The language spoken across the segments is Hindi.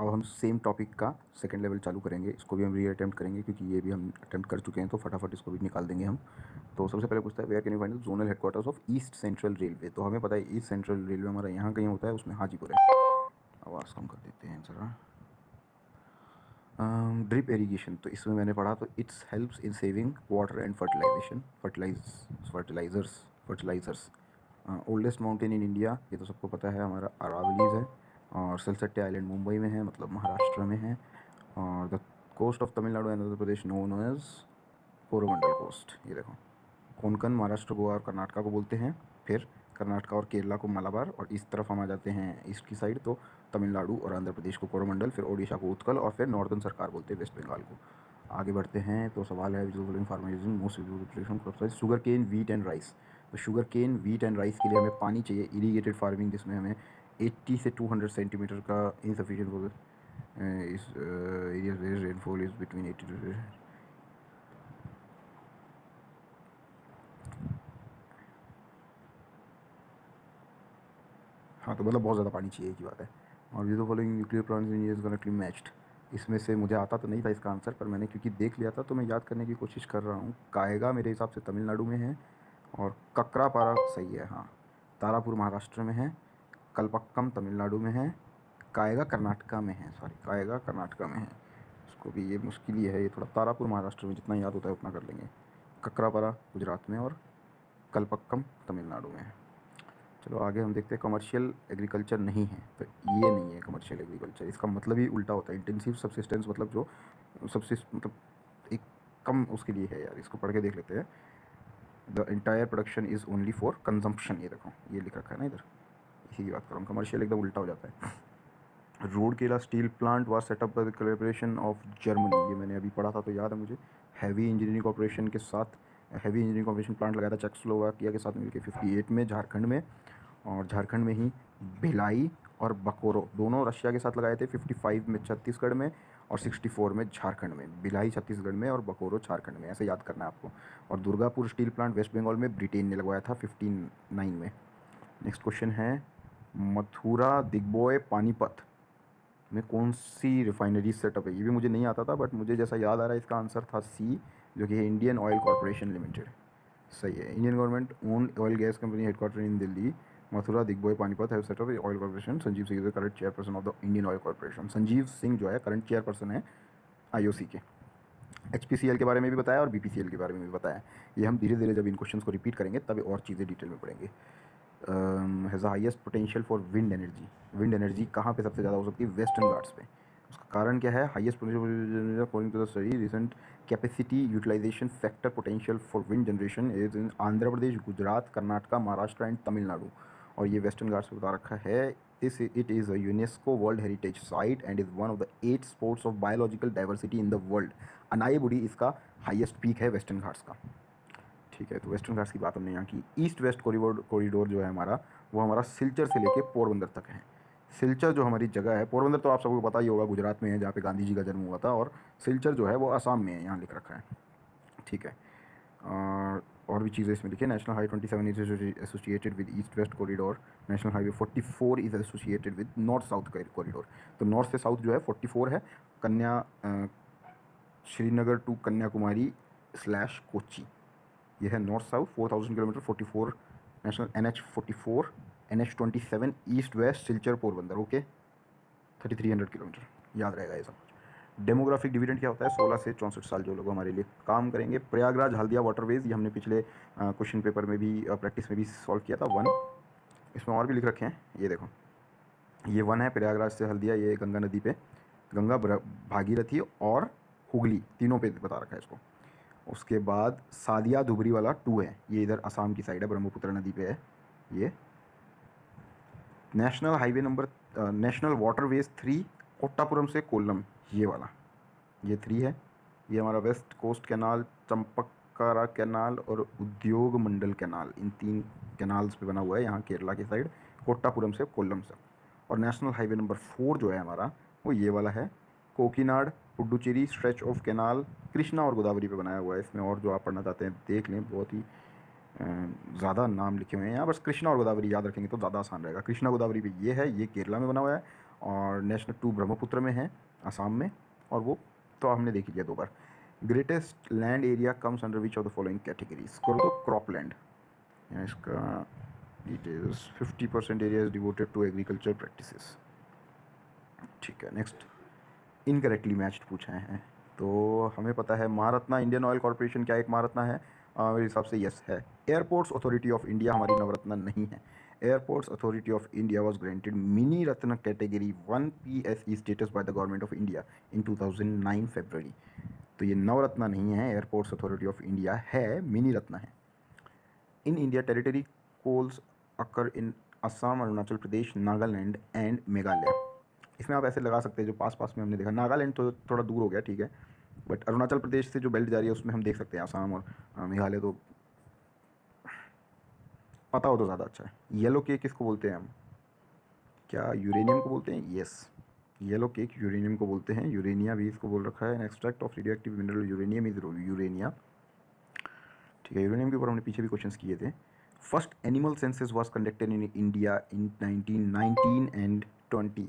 अब हम सेम टॉपिक का सेकंड लेवल चालू करेंगे। इसको भी हम री अटेम्प्ट करेंगे क्योंकि ये भी हम अटेम्प्ट कर चुके हैं, तो फटाफट इसको भी निकाल देंगे हम। तो सबसे पहले पूछता है where can you find the zonal headquarters of East Central Railway. तो हमें पता है ईस्ट सेंट्रल रेलवे हमारा यहाँ कहीं होता है, उसमें हाजीपुर है। आवाज़ कम कर देते हैं ज़रा। ड्रिप इरीगेशन, तो इसमें मैंने पढ़ा तो it's helps in saving water and fertilisers. Oldest mountain in India, ये तो सबको पता है, हमारा अरावलीज है। और सलसट्टे आइलैंड मुंबई में है, मतलब महाराष्ट्र में है। और the coast of Tamil Nadu and Andhra Pradesh known as Coromandel coast. ये देखो, कोंकण महाराष्ट्र, गोवा और कर्नाटका को बोलते हैं। फिर कर्नाटका और केरला को मलाबार, और इस तरफ हम आ जाते हैं ईस्ट की साइड, तो तमिलनाडु और आंध्र प्रदेश को कोरोमंडल, फिर ओडिशा को उत्कल, और फिर नॉर्दर्न सरकार बोलते हैं वेस्ट बंगाल को। आगे बढ़ते हैं तो सवाल है sugar cane, wheat and rice. तो sugar cane, wheat and rice के लिए हमें पानी चाहिए, इरीगेटेड फार्मिंग, जिसमें हमें 80 से 200 सेंटीमीटर का इनसफिशियंट होगा। इस area rainfall is between 80 two. हाँ, तो मतलब बहुत ज़्यादा पानी चाहिए की बात है। और ये तो following nuclear plants in is correctly matched. इसमें से मुझे आता तो नहीं था इसका आंसर, पर मैंने क्योंकि देख लिया था तो मैं याद करने की कोशिश कर रहा हूँ। कायगा मेरे हिसाब से तमिलनाडु में है, और ककरापारा सही है, हाँ। तारापुर महाराष्ट्र में है, कलपक्कम तमिलनाडु में है, कायगा कर्नाटका में है, सॉरी कायगा कर्नाटका में है। उसको भी ये मुश्किल ही है, ये थोड़ा तारापुर महाराष्ट्र में, जितना याद होता है उतना कर लेंगे। ककरापारा गुजरात में और कलपक्कम तमिलनाडु में है। चलो आगे हम देखते हैं। कमर्शियल एग्रीकल्चर नहीं है, तो ये नहीं है कमर्शियल एग्रीकल्चर। इसका मतलब ही उल्टा होता है। इंटेंसिव सब्सिस्टेंस मतलब जो मतलब एक कम उसके लिए है यार। इसको पढ़ के देख लेते हैं। The entire production is only for consumption. ये देखो, ये लिख रखा है ना इधर, इसी की बात कर रहा हूँ। कमर्शियल एकदम उल्टा हो जाता है। Rourkela steel plant was setup by the collaboration of Germany. ये मैंने अभी पढ़ा था तो याद है मुझे। हैवी इंजीनियरिंग कॉर्पोरेशन के साथ, हैवी इंजीनियरिंग कॉर्पोरेशन प्लांट लगाया था चेकोस्लोवाकिया के साथ मिलकर 58 में झारखंड में। और झारखंड में ही भिलाई और बकोरो दोनों रशिया के साथ लगाए थे। 55 में छत्तीसगढ़ में, और 64 में झारखंड में। भिलाई छत्तीसगढ़ में और बकोरो झारखंड में, ऐसे याद करना है आपको। और दुर्गापुर स्टील प्लांट वेस्ट बंगाल में ब्रिटेन ने लगवाया था 59 में। नेक्स्ट क्वेश्चन है मथुरा दिग्बोय पानीपत में कौन सी रिफाइनरी सेटअप है। ये भी मुझे नहीं आता था, बट मुझे जैसा याद आ रहा है इसका आंसर था सी, जो कि है इंडियन ऑयल कॉरपोरेशन लिमिटेड। सही है। Indian government owned oil gas company headquarter in Delhi, Mathura Digboi Panipat have set up oil corporation. Sanjeev Singh is the current chairperson of the Indian oil corporation. Sanjeev Singh जो है करंट चेयरपर्सन है आईओसी के। एचपीसीएल के बारे में भी बताया और बीपीसीएल के बारे में भी बताया। ये हम धीरे धीरे जब इन क्वेश्चन को रिपीट करेंगे तब और चीज़ें डिटेल में पढ़ेंगे। Has the highest potential for wind energy. Wind energy कहाँ पे सबसे ज़्यादा हो सकती है? वेस्टर्न घाट्स पे। उसका कारण क्या है? Highest potential according to the study recent capacity utilization factor potential for wind generation is in Andhra Pradesh, Gujarat, Karnataka, Maharashtra and Tamil Nadu. और ये वेस्टर्न घाट्स पे बता रखा है। It is a UNESCO world heritage site and is one of the 8 sports of biological diversity in the world. Anaimudi इसका हाईएस्ट पीक है वेस्टर्न घाट्स का। ठीक है, तो वेस्टर्न घाट्स की बात हमने यहाँ की। ईस्ट वेस्ट कॉरिडोर जो है हमारा, वो हमारा सिलचर से लेके पोरबंदर तक है। सिलचर जो हमारी जगह है, पोरबंदर तो आप सबको पता ही होगा गुजरात में है, जहाँ पे गांधी जी का जन्म हुआ था। और सिलचर जो है वो असम में है, यहाँ लिख रखा है। ठीक है। और भी चीज़ें इसमें लिखिए। National highway 27 is associated with east west corridor. National highway 44 is associated with north south corridor. तो नॉर्थ से साउथ जो है 44 है। श्रीनगर टू कन्याकुमारी स्लैश कोची, ये है north south 4000 kilometre. 44 national NH 44, NH 27 east west Silchar Porbandar. Okay, 3300 kilometre, याद रहेगा ये सब कुछ। डेमोग्राफिक डिविडेंड क्या होता है? 16 से 64 साल जो लोग हमारे लिए काम करेंगे। प्रयागराज हल्दिया वाटरवेज, ये हमने पिछले क्वेश्चन पेपर में भी, प्रैक्टिस में भी सॉल्व किया था। 1 इसमें और भी लिख रखे हैं, ये देखो, ये 1 है प्रयागराज से हल्दिया। ये गंगा नदी पे, गंगा, भागीरथी और हुगली, तीनों पे बता रखा है इसको। उसके बाद सादिया धुबरी वाला 2 है, ये इधर असम की साइड है, ब्रह्मपुत्र नदी पे है ये। National highway number, national waterways 3 Kottapuram से कोल्लम, ये वाला, ये 3 है। ये हमारा वेस्ट कोस्ट कैनाल, चंपक्कारा कैनाल और उद्योग मंडल कैनाल, इन 3 कैनाल्स पे बना हुआ है यहाँ केरला की साइड, कोट्टापुरम से कोल्लम से। और नेशनल हाईवे नंबर 4 जो है हमारा, वो ये वाला है, Kakinada Puducherry stretch of canal, Krishna और गोदावरी पे बनाया हुआ है। इसमें और जो आप पढ़ना चाहते हैं देख लें, बहुत ही ज़्यादा नाम लिखे हुए हैं यहाँ, बस कृष्णा और गोदावरी याद रखेंगे तो ज़्यादा आसान रहेगा। कृष्णा गोदावरी पे ये है, ये केरला में बना हुआ है। और नेशनल 2 ब्रह्मपुत्र में है, असम में, और वो तो हमने देख लिया 2 बार। Greatest land area comes under which of the following categories, करो तो क्रॉप लैंड, इसका details 50% area is devoted to agriculture practices. ठीक है, नेक्स्ट इनकरेक्टली मैच्ड पूछा है। तो हमें पता है महारत्ना इंडियन ऑयल कॉर्पोरेशन क्या एक महारत्ना है? मेरे हिसाब से यस है। एयरपोर्ट्स अथॉरिटी ऑफ इंडिया हमारी नवरत्ना नहीं है। Airports authority of India was granted mini Ratna category 1 PSE status by the government of India in 2009 February। तो ये नवरत्ना नहीं है, एयरपोर्ट्स अथॉरिटी ऑफ इंडिया है, मिनी रत्न है। In India territory coals occur in Assam, Arunachal Pradesh, Nagaland and Meghalaya. इसमें आप ऐसे लगा सकते हैं जो पास पास में हमने देखा, नागालैंड तो थोड़ा दूर हो गया, ठीक है, बट अरुणाचल प्रदेश से जो बेल्ट जा रही है उसमें हम देख सकते हैं असम और मेघालय, तो पता हो तो ज़्यादा अच्छा है। येलो केक किसको बोलते हैं हम? क्या यूरेनियम को बोलते हैं? यस, येलो केक यूरेनियम को बोलते हैं, यूरेनिया भी इसको बोल रखा है। An extract of radio active mineral uranium is Urania. ठीक है, यूरेनियम के ऊपर हमने पीछे भी क्वेश्चंस किए थे। First animal census was conducted in India in 1919 and 20।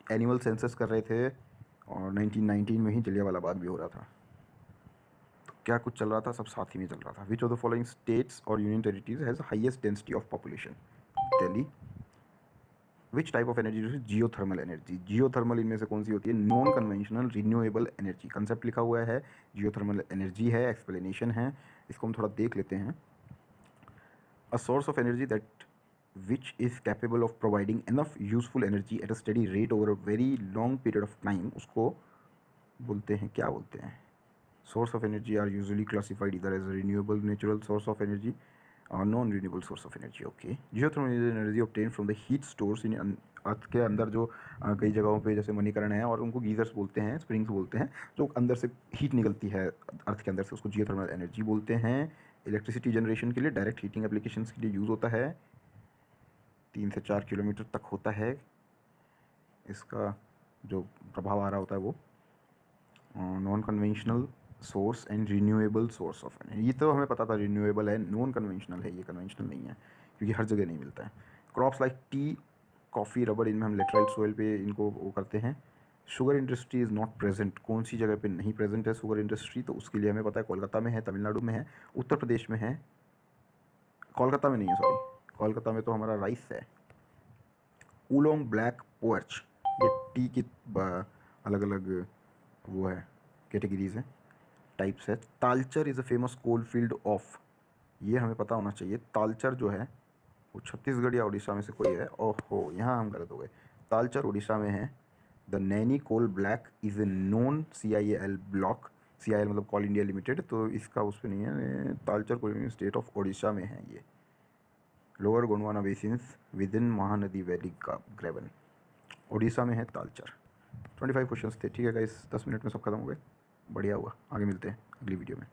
Animal census कर रहे थे और 1919 में ही जलियांवाला बाग भी हो रहा था। तो क्या कुछ चल रहा था? सब साथ ही में चल रहा था। Which of the following states और union territories has highest density of population? Delhi. Which type of energy? Geothermal energy. Geothermal इनमें से कौन सी होती है? Non conventional renewable energy. Concept लिखा हुआ है, जियोथर्मल एनर्जी है, एक्सप्लेनेशन है, इसको हम थोड़ा देख लेते हैं। A source of energy that which is capable of providing enough useful energy at a steady rate over a very long period of time, उसको बोलते हैं, क्या बोलते हैं? Source of energy are usually classified either as a renewable natural source of energy or non-renewable source of energy. Okay, geothermal is energy obtained from the heat stores in अर्थ के अंदर, जो कई जगहों पे जैसे मणिकरण है और उनको गीजर्स बोलते हैं, स्प्रिंग्स बोलते हैं, जो अंदर से हीट निकलती है अर्थ के अंदर से, उसको जियोथर्मल एनर्जी बोलते हैं। इलेक्ट्रिसिटी जनरेशन के लिए, डायरेक्ट हीटिंग एप्लीकेशंस के लिए यूज़ होता है। 3 से 4 किलोमीटर तक होता है इसका जो प्रभाव आ रहा होता है वो। Non conventional source and renewable source of energy, ये तो हमें पता था रिन्यूएबल है, नॉन कन्वेंशनल है, ये कन्वेंशनल नहीं है क्योंकि हर जगह नहीं मिलता है। Crops like T, coffee, rubber, इनमें हम लेटराइट सोइल पे इनको वो करते हैं। Sugar industry is not present, कौन सी जगह पे नहीं प्रेजेंट है शुगर इंडस्ट्री? तो उसके लिए हमें पता है कोलकाता में है, तमिलनाडु में है, उत्तर प्रदेश में है, कोलकाता में नहीं है, सॉरी, कोलकाता में तो हमारा राइस है। उलोंग ब्लैक पोर्च, ये टी की अलग अलग वो है, कैटेगरीज हैं, टाइप्स है। Talcher is a famous coal field of, ये हमें पता होना चाहिए। तालचर जो है वो छत्तीसगढ़ या उड़ीसा में से कोई है। ओहो, यहाँ हम गलत हो गए, तालचर उड़ीसा में है। The Naini coal block is a non CIL block, CIL मतलब कोल इंडिया लिमिटेड, तो इसका उस पर नहीं है। तालचर कोल स्टेट ऑफ उड़ीसा में है ये। Lower Gondwana basins with in Mahanadi valley का ग्रेवन, उड़ीसा में है तालचर। 25 क्वेश्चंस थे। ठीक है गाइस, 10 मिनट में सब खत्म हो गए, बढ़िया हुआ। आगे मिलते हैं अगली वीडियो में।